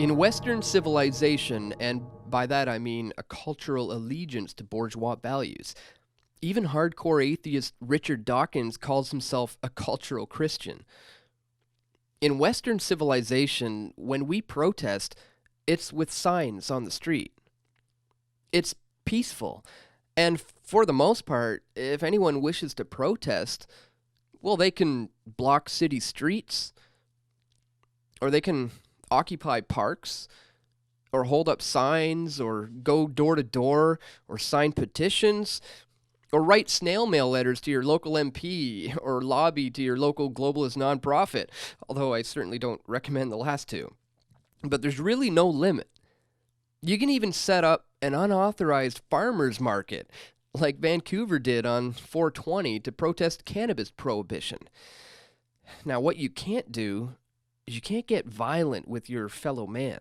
In Western civilization, and by that I mean a cultural allegiance to bourgeois values, even hardcore atheist Richard Dawkins calls himself a cultural Christian. In Western civilization, when we protest, it's with signs on the street. It's peaceful, and for the most part, if anyone wishes to protest, well, they can block city streets, or they can occupy parks, or hold up signs, or go door to door, or sign petitions, or write snail mail letters to your local MP, or lobby to your local globalist nonprofit, although I certainly don't recommend the last two. But there's really no limit. You can even set up an unauthorized farmers market, like Vancouver did on 420 to protest cannabis prohibition. Now, what you can't do is you can't get violent with your fellow man.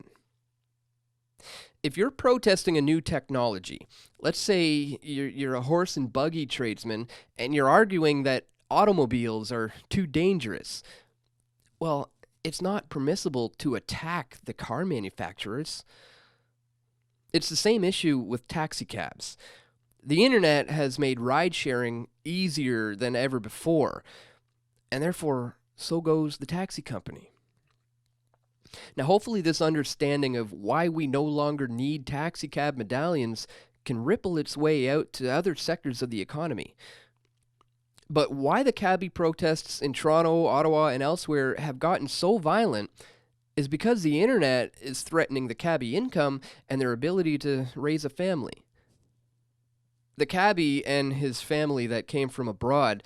If you're protesting a new technology, let's say you're a horse and buggy tradesman and you're arguing that automobiles are too dangerous, well, it's not permissible to attack the car manufacturers. It's the same issue with taxicabs. The internet has made ride-sharing easier than ever before, and therefore, so goes the taxi company. Now, hopefully this understanding of why we no longer need taxicab medallions can ripple its way out to other sectors of the economy. But why the cabbie protests in Toronto, Ottawa, and elsewhere have gotten so violent is because the internet is threatening the cabbie income and their ability to raise a family. The cabbie and his family that came from abroad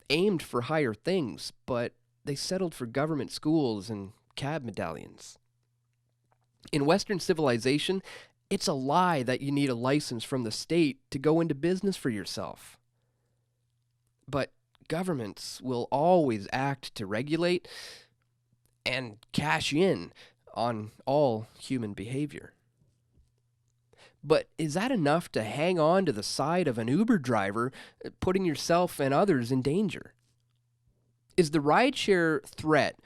aimed for higher things, but they settled for government schools and cab medallions. In Western civilization, it's a lie that you need a license from the state to go into business for yourself. But governments will always act to regulate and cash in on all human behavior. But is that enough to hang on to the side of an Uber driver, putting yourself and others in danger? Is the rideshare threat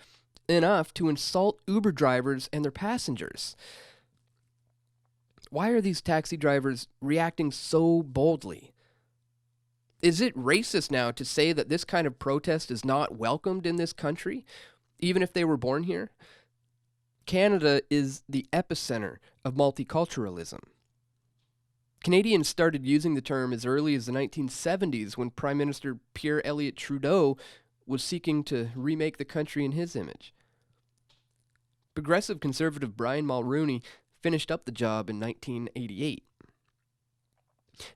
enough to insult Uber drivers and their passengers? Why are these taxi drivers reacting so boldly? Is it racist now to say that this kind of protest is not welcomed in this country, even if they were born here? Canada is the epicenter of multiculturalism. Canadians started using the term as early as the 1970s when Prime Minister Pierre Elliott Trudeau was seeking to remake the country in his image. Progressive conservative Brian Mulroney finished up the job in 1988.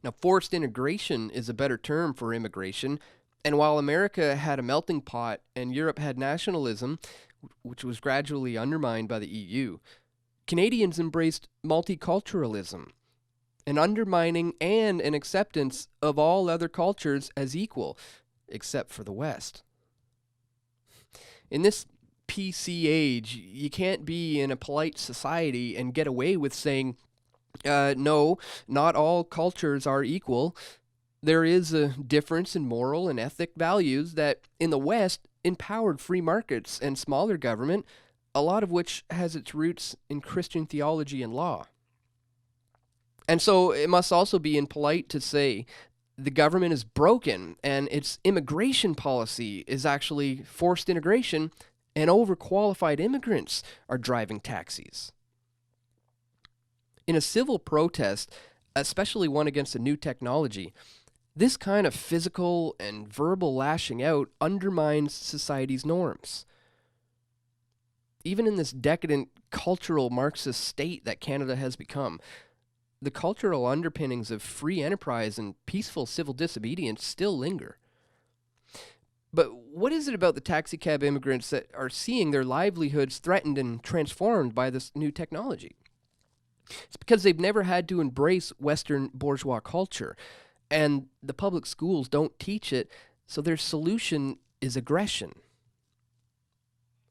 Now, forced integration is a better term for immigration, and while America had a melting pot and Europe had nationalism, which was gradually undermined by the EU, Canadians embraced multiculturalism, an undermining and an acceptance of all other cultures as equal, except for the West. In this PC age, you can't be in a polite society and get away with saying, no, not all cultures are equal. There is a difference in moral and ethic values that, in the West, empowered free markets and smaller government, a lot of which has its roots in Christian theology and law. And so it must also be impolite to say the government is broken and its immigration policy is actually forced integration and overqualified immigrants are driving taxis. In a civil protest, especially one against a new technology, this kind of physical and verbal lashing out undermines society's norms. Even in this decadent cultural Marxist state that Canada has become, the cultural underpinnings of free enterprise and peaceful civil disobedience still linger. But what is it about the taxicab immigrants that are seeing their livelihoods threatened and transformed by this new technology? It's because they've never had to embrace Western bourgeois culture, and the public schools don't teach it, so their solution is aggression.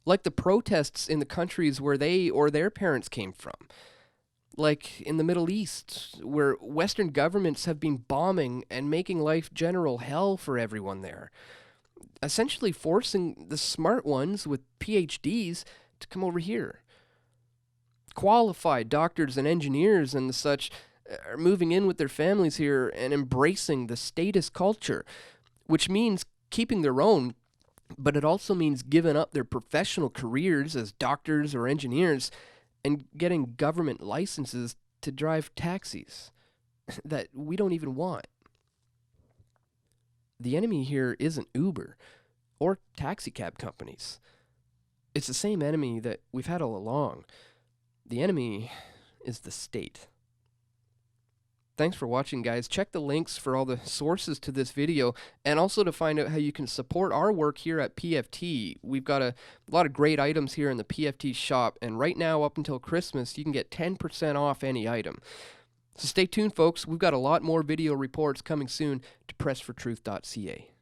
Like the protests in the countries where they or their parents came from. Like in the Middle East, where Western governments have been bombing and making life general hell for everyone there, essentially forcing the smart ones with PhDs to come over here. qualified doctors and engineers and such are moving in with their families here and embracing the status culture, which means keeping their own, but it also means giving up their professional careers as doctors or engineers and getting government licenses to drive taxis that we don't even want. The enemy here isn't Uber or taxi cab companies. It's the same enemy that we've had all along. The enemy is the state. Thanks for watching, guys. Check the links for all the sources to this video and also to find out how you can support our work here at PFT. We've got a lot of great items here in the PFT shop, and right now up until Christmas you can get 10% off any item. So stay tuned, folks. We've got a lot more video reports coming soon to pressfortruth.ca.